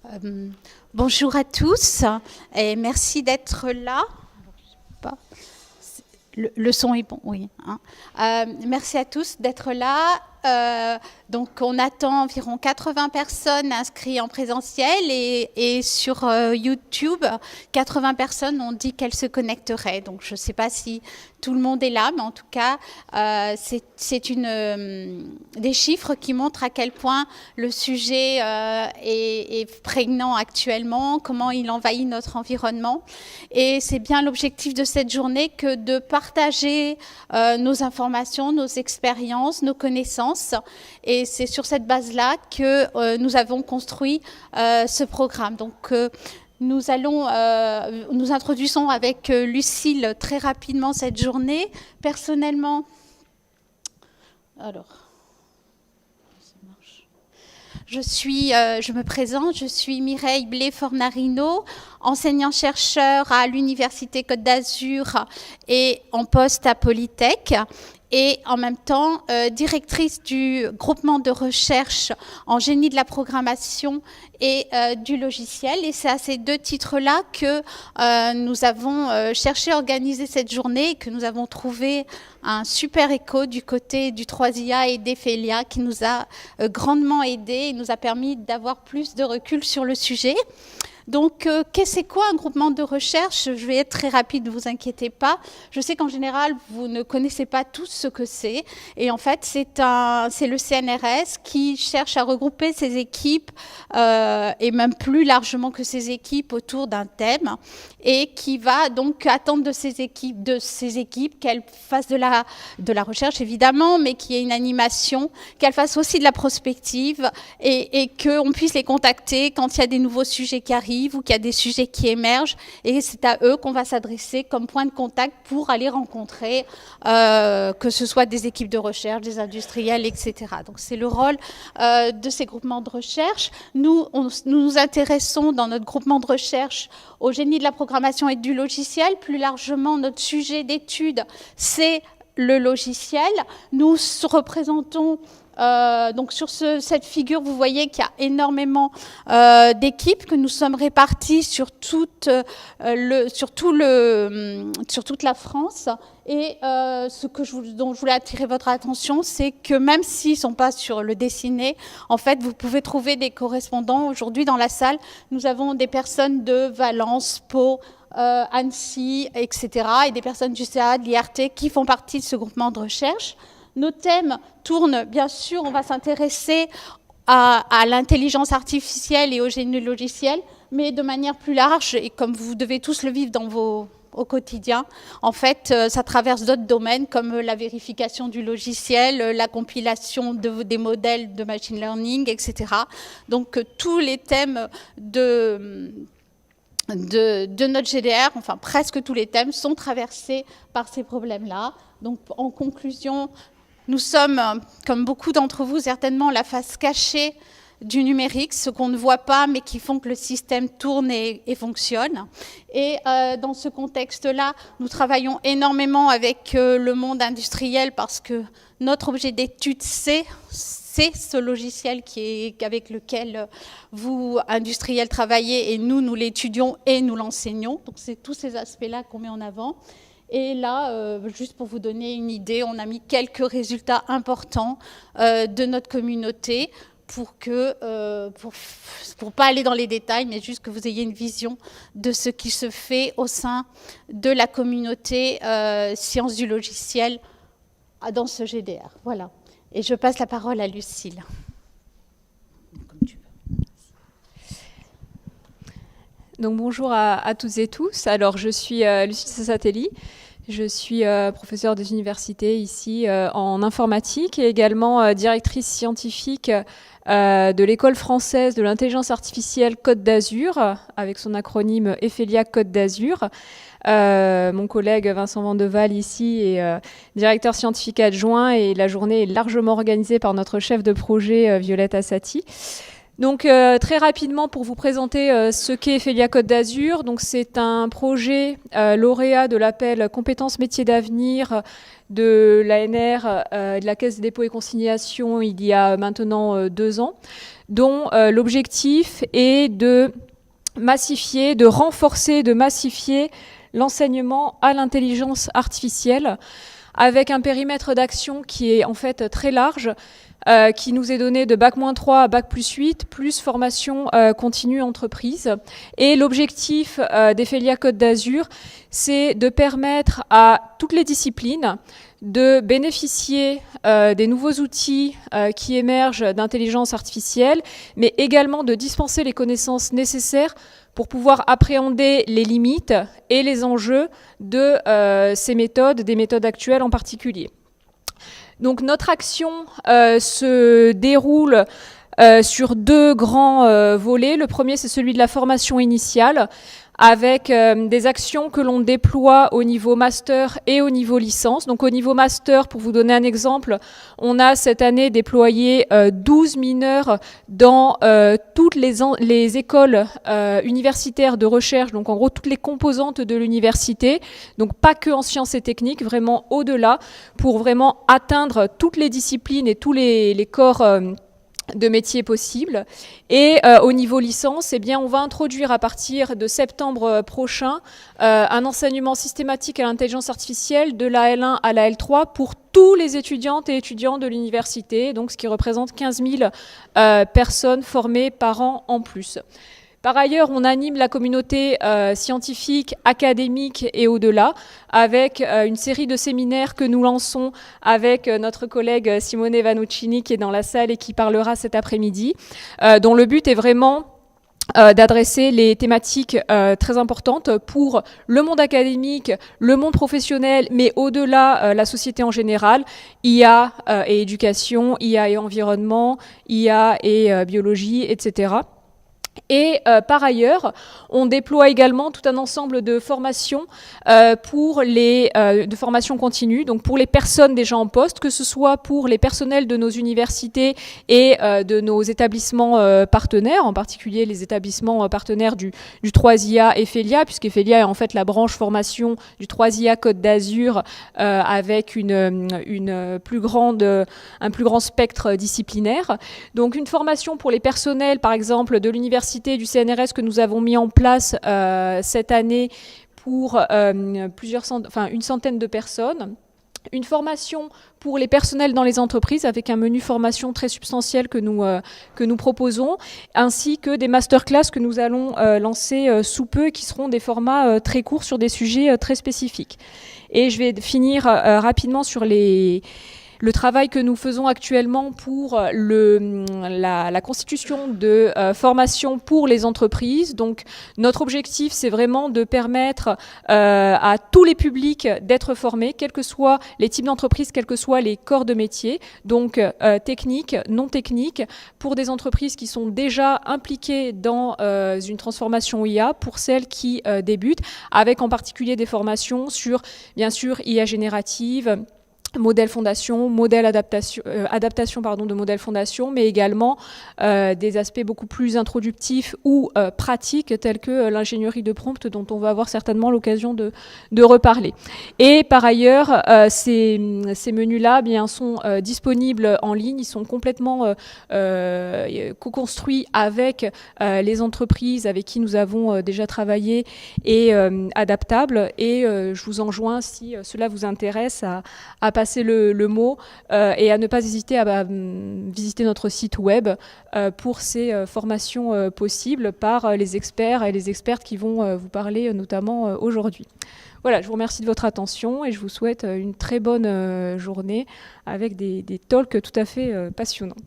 Euh, Bonjour à tous et merci d'être là. Le son est bon, oui. Hein. Merci à tous d'être là. Donc, on attend environ 80 personnes inscrites en présentiel et sur YouTube, 80 personnes ont dit qu'elles se connecteraient. Donc, je ne sais pas si tout le monde est là, mais en tout cas, c'est des chiffres qui montrent à quel point le sujet est prégnant actuellement, comment il envahit notre environnement. Et c'est bien l'objectif de cette journée que de partager nos informations, nos expériences, nos connaissances. Et c'est sur cette base-là que nous avons construit ce programme. Donc, nous introduisons avec Lucille très rapidement cette journée. Personnellement, je me présente, je suis Mireille Blé-Fornarino, enseignant-chercheur à l'Université Côte d'Azur et en poste à Polytech. Et en même temps directrice du groupement de recherche en génie de la programmation et du logiciel. Et c'est à ces deux titres-là que nous avons cherché à organiser cette journée et que nous avons trouvé un super écho du côté du 3IA et d'Ephelia qui nous a grandement aidés et nous a permis d'avoir plus de recul sur le sujet. Donc, c'est quoi un groupement de recherche? Je vais être très rapide, ne vous inquiétez pas. Je sais qu'en général, vous ne connaissez pas tous ce que c'est. Et en fait, c'est le CNRS qui cherche à regrouper ses équipes, et même plus largement que ses équipes, autour d'un thème. Et qui va donc attendre de ces équipes qu'elles fassent de la recherche, évidemment, mais qu'il y ait une animation, qu'elles fassent aussi de la prospective et qu'on puisse les contacter quand il y a des nouveaux sujets qui arrivent ou qu'il y a des sujets qui émergent, et c'est à eux qu'on va s'adresser comme point de contact pour aller rencontrer, que ce soit des équipes de recherche, des industriels, etc. Donc c'est le rôle de ces groupements de recherche. Nous nous intéressons dans notre groupement de recherche au génie de la programmation et du logiciel. Plus largement, notre sujet d'étude, c'est le logiciel. Nous représentons donc sur cette figure, vous voyez qu'il y a énormément d'équipes, que nous sommes répartis sur toute la France. Et dont je voulais attirer votre attention, c'est que même s'ils ne sont pas sur le dessiné, en fait, vous pouvez trouver des correspondants. Aujourd'hui, dans la salle, nous avons des personnes de Valence, Pau, Annecy, etc. et des personnes du CA, de l'IRT, qui font partie de ce groupement de recherche. Nos thèmes tournent, bien sûr, on va s'intéresser à l'intelligence artificielle et au génie logiciel, mais de manière plus large, et comme vous devez tous le vivre au quotidien, en fait, ça traverse d'autres domaines comme la vérification du logiciel, la compilation des modèles de machine learning, etc. Donc, tous les thèmes de notre GDR, enfin presque tous les thèmes, sont traversés par ces problèmes-là. Donc, en conclusion, nous sommes, comme beaucoup d'entre vous, certainement la face cachée du numérique, ce qu'on ne voit pas, mais qui font que le système tourne et fonctionne. Et dans ce contexte-là, nous travaillons énormément avec le monde industriel parce que notre objet d'étude, c'est ce logiciel avec lequel vous, industriels, travaillez, et nous l'étudions et nous l'enseignons. Donc, c'est tous ces aspects-là qu'on met en avant. Et là, juste pour vous donner une idée, on a mis quelques résultats importants de notre communauté pour pas aller dans les détails, mais juste que vous ayez une vision de ce qui se fait au sein de la communauté sciences du logiciel dans ce GDR. Voilà. Et je passe la parole à Lucille. Donc bonjour à toutes et tous. Alors je suis Lucille Sassatelli. Je suis professeure des universités ici en informatique et également directrice scientifique de l'école française de l'intelligence artificielle Côte d'Azur, avec son acronyme Ephelia Côte d'Azur. Mon collègue Vincent Vandeval ici est directeur scientifique adjoint, et la journée est largement organisée par notre chef de projet Violette Assati. Donc très rapidement, pour vous présenter ce qu'est Ephelia Côte d'Azur, donc c'est un projet lauréat de l'appel Compétences métiers d'avenir de l'ANR, de la Caisse des dépôts et consignations, il y a maintenant 2 ans. dont l'objectif est de massifier, de renforcer, de massifier l'enseignement à l'intelligence artificielle, avec un périmètre d'action qui est en fait très large, qui nous est donné de Bac-3 à Bac+8, plus formation continue entreprise. Et l'objectif d'Ephelia Côte d'Azur, c'est de permettre à toutes les disciplines de bénéficier des nouveaux outils qui émergent d'intelligence artificielle, mais également de dispenser les connaissances nécessaires pour pouvoir appréhender les limites et les enjeux de ces méthodes, des méthodes actuelles en particulier. Donc notre action se déroule sur deux grands volets. Le premier, c'est celui de la formation initiale, avec des actions que l'on déploie au niveau master et au niveau licence. Donc au niveau master, pour vous donner un exemple, on a cette année déployé 12 mineurs dans toutes les écoles universitaires de recherche, donc en gros toutes les composantes de l'université, donc pas que en sciences et techniques, vraiment au-delà, pour vraiment atteindre toutes les disciplines et tous les corps de métiers possibles. Et au niveau licence, eh bien, on va introduire à partir de septembre prochain un enseignement systématique à l'intelligence artificielle de la L1 à la L3 pour tous les étudiantes et étudiants de l'université, donc ce qui représente 15 000 personnes formées par an en plus. Par ailleurs, on anime la communauté scientifique, académique et au-delà avec une série de séminaires que nous lançons avec notre collègue Simone Vanuccini qui est dans la salle et qui parlera cet après-midi, dont le but est vraiment d'adresser les thématiques très importantes pour le monde académique, le monde professionnel, mais au-delà, la société en général, IA et éducation, IA et environnement, IA et biologie, etc. Et par ailleurs, on déploie également tout un ensemble de formations de formations continues, donc pour les personnes déjà en poste, que ce soit pour les personnels de nos universités et de nos établissements partenaires, en particulier les établissements partenaires du 3IA Ephelia, puisqu'Ephelia est en fait la branche formation du 3IA Côte d'Azur avec un plus grand spectre disciplinaire. Donc une formation pour les personnels, par exemple, de l'université du CNRS que nous avons mis en place cette année pour une centaine de personnes. Une formation pour les personnels dans les entreprises avec un menu formation très substantiel que nous proposons, ainsi que des masterclass que nous allons lancer sous peu et qui seront des formats très courts sur des sujets très spécifiques. Et je vais finir rapidement sur le travail que nous faisons actuellement pour la constitution de formations pour les entreprises. Donc, notre objectif, c'est vraiment de permettre à tous les publics d'être formés, quels que soient les types d'entreprises, quels que soient les corps de métier, donc techniques, non techniques, pour des entreprises qui sont déjà impliquées dans une transformation IA, pour celles qui débutent, avec en particulier des formations sur, bien sûr, IA générative, modèle fondation, adaptation de modèle fondation, mais également des aspects beaucoup plus introductifs ou pratiques tels que l'ingénierie de prompt dont on va avoir certainement l'occasion de reparler. Et par ailleurs, ces menus-là sont disponibles en ligne, ils sont complètement co-construits avec les entreprises avec qui nous avons déjà travaillé et adaptables. Et je vous enjoins, si cela vous intéresse, à passer le mot et à ne pas hésiter à visiter notre site web pour ces formations possibles par les experts et les expertes qui vont vous parler notamment aujourd'hui. Voilà, je vous remercie de votre attention et je vous souhaite une très bonne journée avec des talks tout à fait passionnants.